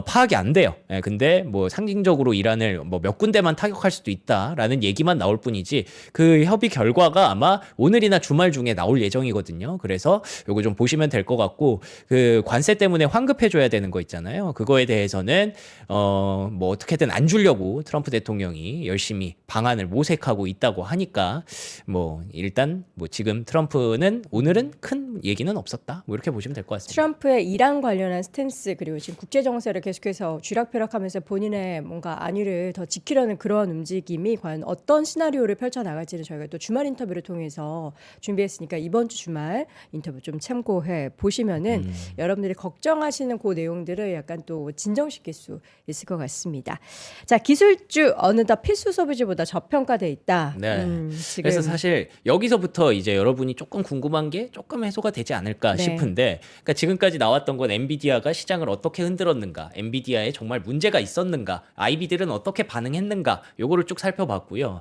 파악이 안 돼요. 근데 뭐 상징적으로 이란을 뭐 몇 군데만 타격할 수도 있다라는 얘기만 나올 뿐이지 그 협의 결과가 아마 오늘이나 주말 중에 나올 예정이거든요. 그래서 요거 좀 보시면 될 것 같고 그 관세 때문에 환급해줘야 되는 거 있잖아요. 그거에 대해서는 뭐 어떻게든 안 주려고 트럼프 대통령이 열심히 방안을 모색하고 있다고 하니까 뭐 일단 뭐 지금 트럼프는 오늘은 큰 얘기는 없었다. 뭐 이렇게 보시면 될 것 같습니다. 트럼프의 이란 관련한 스탠스 그리고 지금 국제 정세를 계속해서 쥐락펴락하면서 본인의 뭔가 안위를 더 지키려는 그러한 움직임이 과연 어떤 시나리오를 펼쳐 나갈지는 저희가 또 주말 인터뷰를 통해서 준비했으니까 이번 주 주말 인터뷰 좀 참고해 보시면은 여러분들이 걱정하시는 그 내용들을 약간 또 진정시킬 수 있을 것 같습니다. 자, 기술주 어느덧 필수 소비주보다 저평가돼 있다. 네. 지금 그래서 사실 여기서부터 이제 여러분이 조금 궁금한 게 조금 해소가 되지 않을까 네. 싶은데, 그러니까 지금까지 나왔던 건 엔비디아가 시장을 어떻게 흔들었는가, 엔비디아에 정말 문제가 있었는가, IB들은 어떻게 반응했는가, 요거를 쭉 살펴봤고요.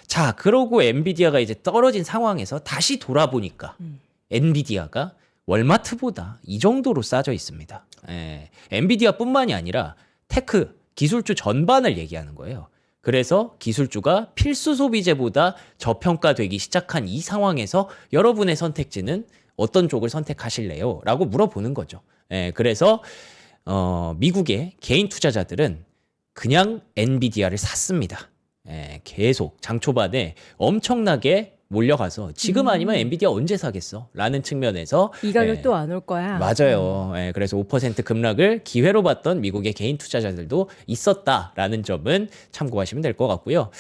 자, 그러고 엔비디아가 이제 떨어진 상황에서 다시 돌아보니까 엔비디아가 월마트보다 이 정도로 싸져 있습니다. 예, 엔비디아뿐만이 아니라 테크 기술주 전반을 얘기하는 거예요. 그래서 기술주가 필수 소비재보다 저평가되기 시작한 이 상황에서 여러분의 선택지는 어떤 쪽을 선택하실래요? 라고 물어보는 거죠. 예, 그래서 미국의 개인 투자자들은 그냥 엔비디아를 샀습니다. 예, 계속 장 초반에 엄청나게 몰려가서 지금 아니면 엔비디아 언제 사겠어? 라는 측면에서 이 가격 또 안 올 거야. 맞아요. 예, 그래서 5% 급락을 기회로 봤던 미국의 개인 투자자들도 있었다라는 점은 참고하시면 될 것 같고요.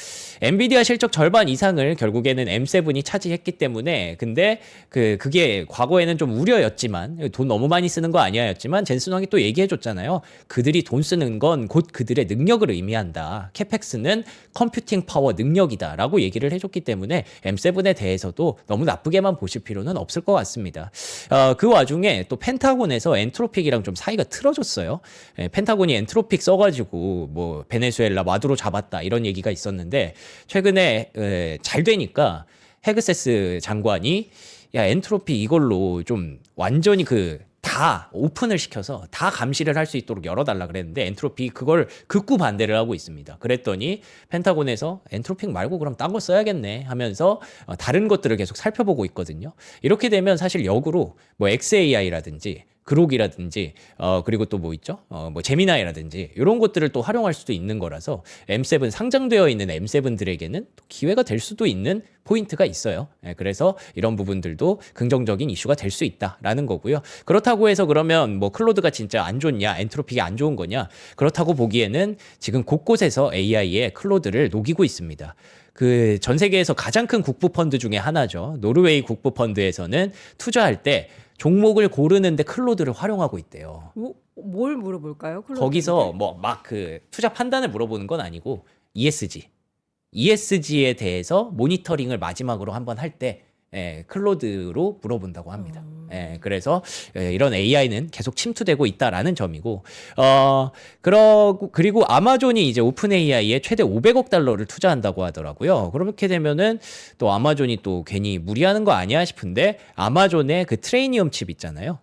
엔비디아 실적 절반 이상을 결국에는 M7이 차지했기 때문에, 근데 그게 과거에는 좀 우려였지만, 돈 너무 많이 쓰는 거 아니야였지만 젠슨 황이 또 얘기해줬잖아요. 그들이 돈 쓰는 건 곧 그들의 능력을 의미한다. 캐펙스는 컴퓨팅 파워 능력이다라고 얘기를 해줬기 때문에 M7에 대해서도 너무 나쁘게만 보실 필요는 없을 것 같습니다. 그 와중에 또 펜타곤에서 엔트로픽이랑 좀 사이가 틀어졌어요. 펜타곤이 엔트로픽 써가지고 뭐 베네수엘라 마두로 잡았다 이런 얘기가 있었는데, 최근에 잘 되니까 헤그세스 장관이 야, 엔트로피 이걸로 좀 완전히 다 오픈을 시켜서 다 감시를 할 수 있도록 열어달라 그랬는데 엔트로피 그걸 극구 반대를 하고 있습니다. 그랬더니 펜타곤에서 엔트로픽 말고 그럼 딴 거 써야겠네 하면서 다른 것들을 계속 살펴보고 있거든요. 이렇게 되면 사실 역으로 뭐 XAI라든지 그록이라든지 그리고 또 뭐 있죠? 뭐 제미나이라든지 이런 것들을 또 활용할 수도 있는 거라서 M7 상장되어 있는 M7들에게는 또 기회가 될 수도 있는 포인트가 있어요. 그래서 이런 부분들도 긍정적인 이슈가 될 수 있다라는 거고요. 그렇다고 해서 그러면 뭐 클로드가 진짜 안 좋냐, 엔트로픽이 안 좋은 거냐? 그렇다고 보기에는 지금 곳곳에서 AI의 클로드를 녹이고 있습니다. 그 전 세계에서 가장 큰 국부 펀드 중에 하나죠. 노르웨이 국부 펀드에서는 투자할 때 종목을 고르는데 클로드를 활용하고 있대요. 뭘 물어볼까요? 거기서 뭐 막 투자 판단을 물어보는 건 아니고 ESG에 대해서 모니터링을 마지막으로 한번 할 때 클로드로 물어본다고 합니다. 그래서 이런 AI는 계속 침투되고 있다라는 점이고, 그리고 아마존이 이제 오픈 AI에 최대 500억 달러를 투자한다고 하더라고요. 그렇게 되면은 또 아마존이 또 괜히 무리하는 거 아니야 싶은데, 아마존의 그 트레이니엄 칩 있잖아요.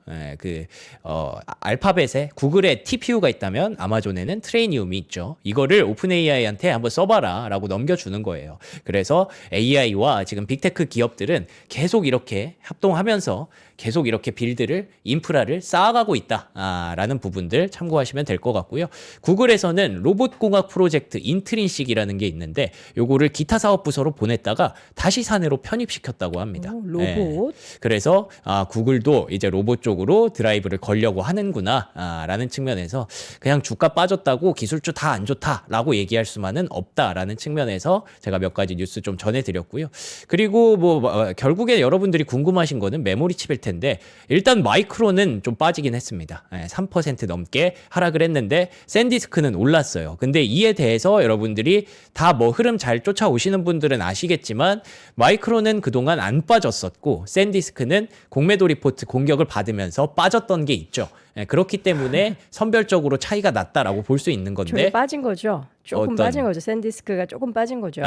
알파벳에 구글에 TPU가 있다면 아마존에는 트레이니움이 있죠. 이거를 오픈 AI한테 한번 써봐라라고 넘겨주는 거예요. 그래서 AI와 지금 빅테크 기업들은 계속 이렇게 협동하면서 계속 이렇게 빌드를 인프라를 쌓아가고 있다라는 부분들 참고하시면 될 것 같고요. 구글에서는 로봇공학 프로젝트 인트린식이라는 게 있는데 요거를 기타 사업 부서로 보냈다가 다시 사내로 편입시켰다고 합니다. 로봇. 그래서 구글도 이제 로봇 쪽으로 드라이브를 걸려고 하는구나라는 측면에서 그냥 주가 빠졌다고 기술주 다 안 좋다라고 얘기할 수만은 없다라는 측면에서 제가 몇 가지 뉴스 좀 전해드렸고요. 그리고 뭐 결국에 여러분들이 궁금하신 거는 메모리 칩일 텐데, 일단 마이크론은 좀 빠지긴 했습니다. 3% 넘게 하락을 했는데 샌디스크는 올랐어요. 근데 이에 대해서 여러분들이 다 뭐 흐름 잘 쫓아오시는 분들은 아시겠지만 마이크론은 그동안 안 빠졌었고 샌디스크는 공매도 리포트 공격을 받으면서 빠졌던 게 있죠. 그렇기 때문에 선별적으로 차이가 났다라고 볼 수 있는 건데, 빠진 거죠. 조금 빠진 거죠. 샌디스크가 조금 빠진 거죠.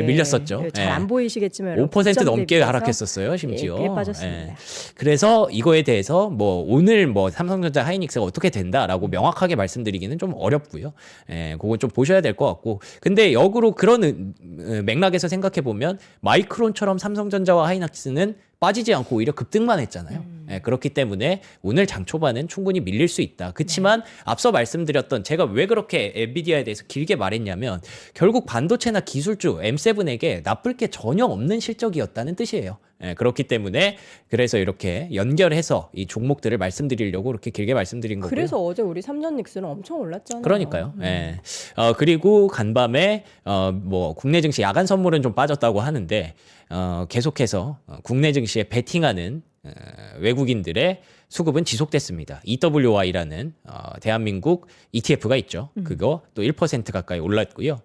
밀렸었죠. 잘 안 보이시겠지만 5% 넘게 하락했었어요, 심지어. 꽤 빠졌습니다. 그래서 이거에 대해서 뭐 오늘 뭐 삼성전자 하이닉스가 어떻게 된다라고 명확하게 말씀드리기는 좀 어렵고요. 그거 좀 보셔야 될 것 같고. 근데 역으로 그런 맥락에서 생각해 보면 마이크론처럼 삼성전자와 하이닉스는 빠지지 않고 오히려 급등만 했잖아요. 그렇기 때문에 오늘 장 초반은 충분히 밀릴 수 있다. 그렇지만 앞서 말씀드렸던, 제가 왜 그렇게 엔비디아에 대해서 길게 말했냐면 결국 반도체나 기술주 M7에게 나쁠 게 전혀 없는 실적이었다는 뜻이에요. 그렇기 때문에 그래서 이렇게 연결해서 이 종목들을 말씀드리려고 이렇게 길게 말씀드린 거고요. 그래서 어제 우리 3년 닉스는 엄청 올랐잖아요. 그러니까요. 예. 그리고 간밤에 뭐 국내 증시 야간 선물은 좀 빠졌다고 하는데 계속해서 국내 증시에 베팅하는 외국인들의 수급은 지속됐습니다. EWY라는 대한민국 ETF가 있죠. 그거 또 1% 가까이 올랐고요.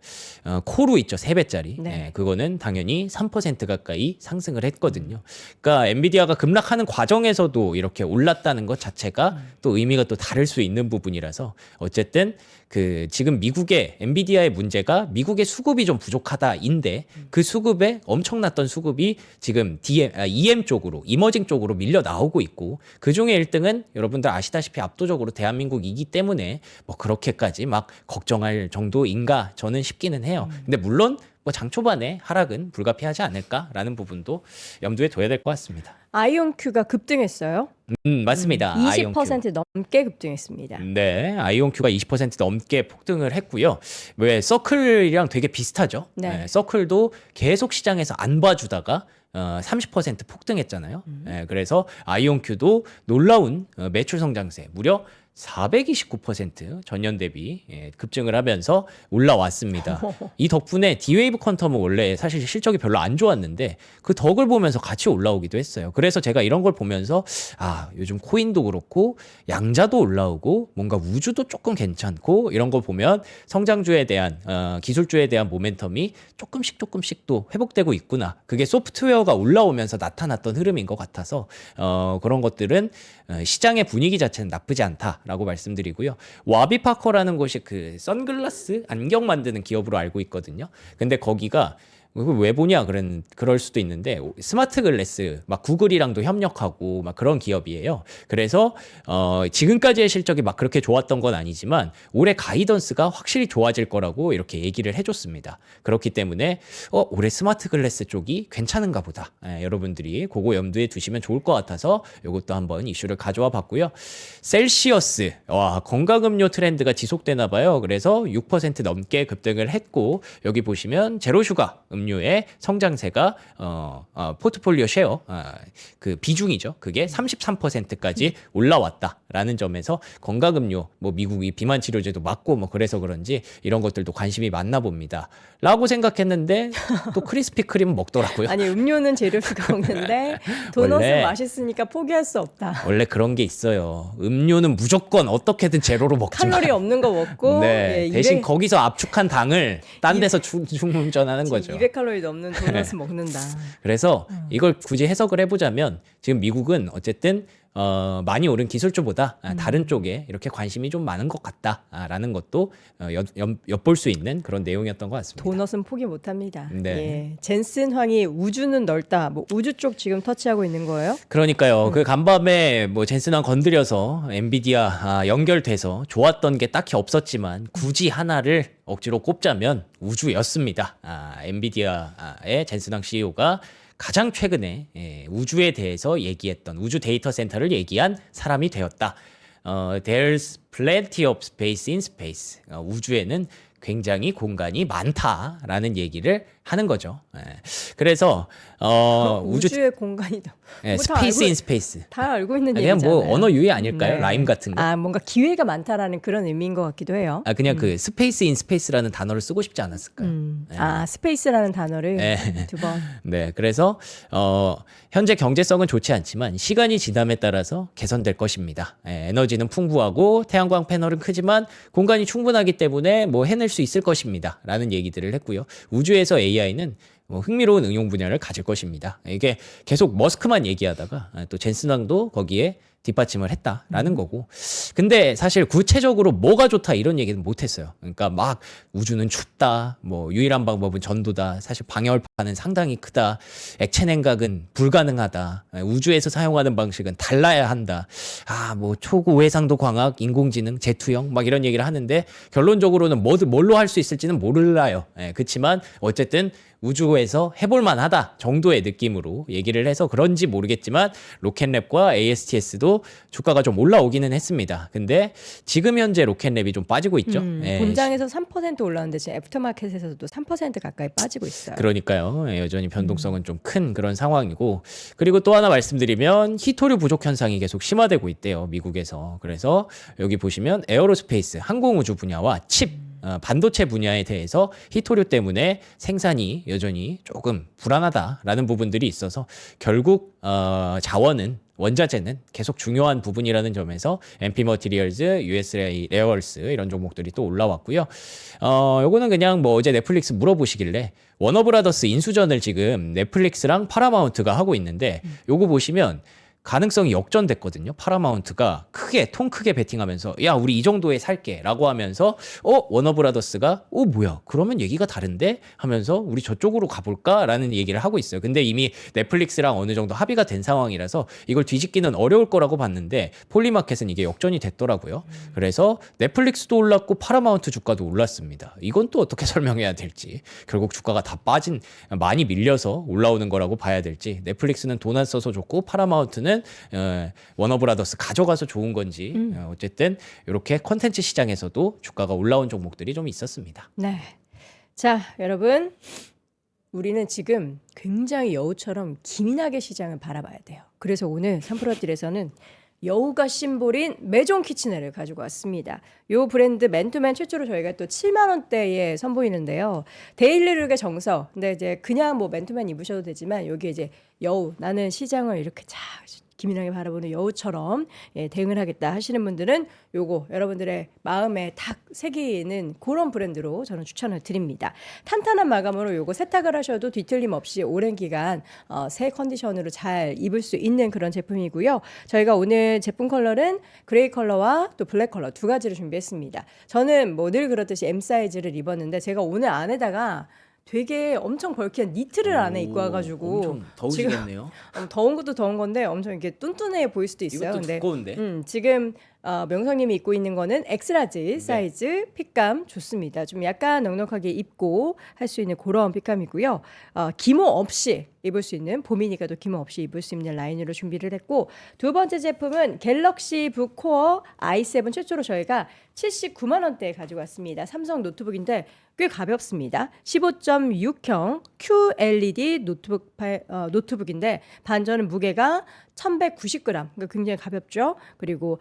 코루 있죠. 3배짜리. 네. 그거는 당연히 3% 가까이 상승을 했거든요. 그러니까 엔비디아가 급락하는 과정에서도 이렇게 올랐다는 것 자체가 또 의미가 또 다를 수 있는 부분이라서 어쨌든 그 지금 미국의 엔비디아의 문제가 미국의 수급이 좀 부족하다인데 그 수급에 엄청났던 수급이 지금 EM 쪽으로 이머징 쪽으로 밀려 나오고 있고 그 중에 1등은 여러분들 아시다시피 압도적으로 대한민국이기 때문에 뭐 그렇게까지 막 걱정할 정도인가 저는 싶기는 해요. 근데 물론 뭐 장 초반에 하락은 불가피하지 않을까라는 부분도 염두에 둬야 될 것 같습니다. 아이온큐가 급등했어요. 맞습니다. 20% 넘게 급등했습니다. 네, 아이온큐가 20% 넘게 폭등을 했고요. 왜 서클이랑 되게 비슷하죠. 네. 서클도 계속 시장에서 안 봐주다가 30% 폭등했잖아요. 그래서 아이온큐도 놀라운 매출 성장세 무려 429% 전년 대비 급증을 하면서 올라왔습니다. 이 덕분에 D-Wave 퀀텀은 원래 사실 실적이 별로 안 좋았는데 그 덕을 보면서 같이 올라오기도 했어요. 그래서 제가 이런 걸 보면서 요즘 코인도 그렇고 양자도 올라오고 뭔가 우주도 조금 괜찮고 이런 거 보면 성장주에 대한 기술주에 대한 모멘텀이 조금씩 또 회복되고 있구나. 그게 소프트웨어가 올라오면서 나타났던 흐름인 것 같아서 그런 것들은 시장의 분위기 자체는 나쁘지 않다라고 말씀드리고요. 와비파커라는 곳이 그 선글라스 안경 만드는 기업으로 알고 있거든요. 근데 거기가 왜 보냐 그럴 수도 있는데 스마트 글래스 막 구글이랑도 협력하고 막 그런 기업이에요. 그래서 지금까지의 실적이 막 그렇게 좋았던 건 아니지만 올해 가이던스가 확실히 좋아질 거라고 이렇게 얘기를 해줬습니다. 그렇기 때문에 올해 스마트 글래스 쪽이 괜찮은가 보다. 여러분들이 그거 염두에 두시면 좋을 것 같아서 이것도 한번 이슈를 가져와 봤고요. 셀시어스 건강음료 트렌드가 지속되나 봐요. 그래서 6% 넘게 급등을 했고 여기 보시면 제로슈가 음료의 성장세가 포트폴리오 쉐어 그 비중이죠. 그게 33%까지 올라왔다라는 점에서 건강음료 뭐 미국이 비만 치료제도 맞고 뭐 그래서 그런지 이런 것들도 관심이 많나 봅니다. 라고 생각했는데 또 크리스피 크림 먹더라고요. 아니 음료는 재료수가 먹는데 도넛은 맛있으니까 포기할 수 없다. 원래 그런 게 있어요. 음료는 무조건 어떻게든 제로로 먹지만 칼로리 없는 거 먹고 네, 대신 거기서 압축한 당을 딴 데서 충전하는 거죠. 200칼로리 넘는 도넛을 먹는다. 그래서 이걸 굳이 해석을 해보자면 지금 미국은 어쨌든 많이 오른 기술주보다 다른 쪽에 이렇게 관심이 좀 많은 것 같다라는 것도 엿볼 수 있는 그런 내용이었던 것 같습니다. 도넛은 포기 못합니다. 네. 예. 젠슨 황이 우주는 넓다. 뭐 우주 쪽 지금 터치하고 있는 거예요? 그러니까요. 그 간밤에 뭐 젠슨 황 건드려서 엔비디아 연결돼서 좋았던 게 딱히 없었지만 굳이 하나를 억지로 꼽자면 우주였습니다. 엔비디아의 젠슨 황 CEO가 가장 최근에 우주에 대해서 얘기했던 우주 데이터 센터를 얘기한 사람이 되었다. There's plenty of space in space. 우주에는 굉장히 공간이 많다라는 얘기를 하는 거죠. 그래서 우주의 공간이다. 스페이스 인 스페이스. 다 알고 있는 그냥 얘기잖아요. 뭐 언어 유희 아닐까요? 네. 라임 같은 거. 뭔가 기회가 많다라는 그런 의미인 것 같기도 해요. 그냥 그 스페이스 인 스페이스라는 단어를 쓰고 싶지 않았을까요? 스페이스라는 단어를 두 번. 네, 그래서 현재 경제성은 좋지 않지만 시간이 지남에 따라서 개선될 것입니다. 에너지는 풍부하고 태양광 패널은 크지만 공간이 충분하기 때문에 뭐 해낼 수 있을 것입니다. 라는 얘기들을 했고요. 우주에서 AI는 흥미로운 응용 분야를 가질 것입니다. 이게 계속 머스크만 얘기하다가 또 젠슨 황도 거기에 뒷받침을 했다라는 거고. 근데 사실 구체적으로 뭐가 좋다 이런 얘기는 못했어요. 그러니까 막 우주는 춥다, 뭐 유일한 방법은 전도다, 사실 방열판은 상당히 크다, 액체 냉각은 불가능하다, 우주에서 사용하는 방식은 달라야 한다, 뭐 초고해상도 광학, 인공지능, 제투형 막 이런 얘기를 하는데 결론적으로는 뭘로 할 수 있을지는 몰라요. 그렇지만 어쨌든 우주에서 해볼만 하다 정도의 느낌으로 얘기를 해서 그런지 모르겠지만 로켓랩과 ASTS도 주가가 좀 올라오기는 했습니다. 근데 지금 현재 로켓랩이 좀 빠지고 있죠. 본장에서 3% 올랐는데 지금 애프터마켓에서도 3% 가까이 빠지고 있어요. 그러니까요. 있고요. 여전히 변동성은 좀 큰 그런 상황이고, 그리고 또 하나 말씀드리면 히토류 부족 현상이 계속 심화되고 있대요, 미국에서. 그래서 여기 보시면 에어로스페이스, 항공우주 분야와 칩, 반도체 분야에 대해서 히토류 때문에 생산이 여전히 조금 불안하다라는 부분들이 있어서 결국 자원은, 원자재는 계속 중요한 부분이라는 점에서 MP 머티리얼즈, US 레어얼스 이런 종목들이 또 올라왔고요. 요거는 그냥 뭐 어제 넷플릭스 물어보시길래 워너브라더스 인수전을 지금 넷플릭스랑 파라마운트가 하고 있는데, 요거 보시면 가능성이 역전됐거든요. 파라마운트가 통 크게 베팅하면서 야, 우리 이 정도에 살게 라고 하면서 워너브라더스가 뭐야, 그러면 얘기가 다른데 하면서 우리 저쪽으로 가볼까 라는 얘기를 하고 있어요. 근데 이미 넷플릭스랑 어느 정도 합의가 된 상황이라서 이걸 뒤집기는 어려울 거라고 봤는데 폴리마켓은 이게 역전이 됐더라고요. 그래서 넷플릭스도 올랐고 파라마운트 주가도 올랐습니다. 이건 또 어떻게 설명해야 될지, 결국 주가가 다 많이 밀려서 올라오는 거라고 봐야 될지, 넷플릭스는 돈 안 써서 좋고 파라마운트는 워너브라더스 가져가서 좋은 건지, 어쨌든 이렇게 콘텐츠 시장에서도 주가가 올라온 종목들이 좀 있었습니다. 네. 자, 여러분, 우리는 지금 굉장히 여우처럼 기민하게 시장을 바라봐야 돼요. 그래서 오늘 삼프로딜에서는 여우가 심볼인 메종 키치네를 가지고 왔습니다. 이 브랜드 맨투맨 최초로 저희가 또 7만 원대에 선보이는데요. 데일리룩의 정서. 근데 이제 그냥 뭐 맨투맨 입으셔도 되지만 여기 이제 여우, 나는 시장을 이렇게 기민하게 바라보는 여우처럼 대응을 하겠다 하시는 분들은 요거 여러분들의 마음에 탁 새기는 그런 브랜드로 저는 추천을 드립니다. 탄탄한 마감으로 요거 세탁을 하셔도 뒤틀림 없이 오랜 기간 새 컨디션으로 잘 입을 수 있는 그런 제품이고요. 저희가 오늘 제품 컬러는 그레이 컬러와 또 블랙 컬러 두 가지를 준비했습니다. 저는 뭐 늘 그렇듯이 M 사이즈를 입었는데 제가 오늘 안에다가 되게 엄청 벌키한 니트를 안에 입고 와가지고 엄청 더우시겠네요. 지금 더운 것도 더운 건데 엄청 이렇게 뚠뚠해 보일 수도 있어요. 이것도 두꺼운데. 지금 명성님이 입고 있는 거는 엑스라지 사이즈. 핏감 좋습니다. 좀 약간 넉넉하게 입고 할 수 있는 그런 핏감이고요. 기모 없이 입을 수 있는, 봄이니까도 기모 없이 입을 수 있는 라인으로 준비를 했고, 두 번째 제품은 갤럭시 북 코어 i7 최초로 저희가 79만 원대에 가지고 왔습니다. 삼성 노트북인데 꽤 가볍습니다. 15.6형 QLED 노트북인데 반전은 무게가 1190g, 그러니까 굉장히 가볍죠. 그리고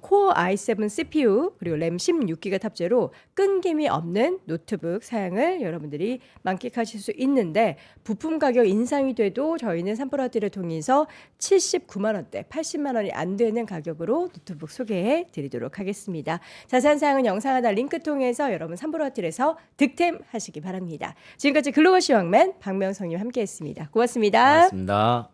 코어 i7 CPU 그리고 램 16기가 탑재로 끊김이 없는 노트북 사양을 여러분들이 만끽하실 수 있는데, 부품 가격 인상이 돼도 저희는 삼프로딜을 통해서 79만 원대, 80만 원이 안 되는 가격으로 노트북 소개해 드리도록 하겠습니다. 자세한 사항은 영상 하나 링크 통해서 여러분 삼프로딜에서 득템하시기 바랍니다. 지금까지 글로벌 시황맨 박명성님 함께했습니다. 고맙습니다. 고맙습니다.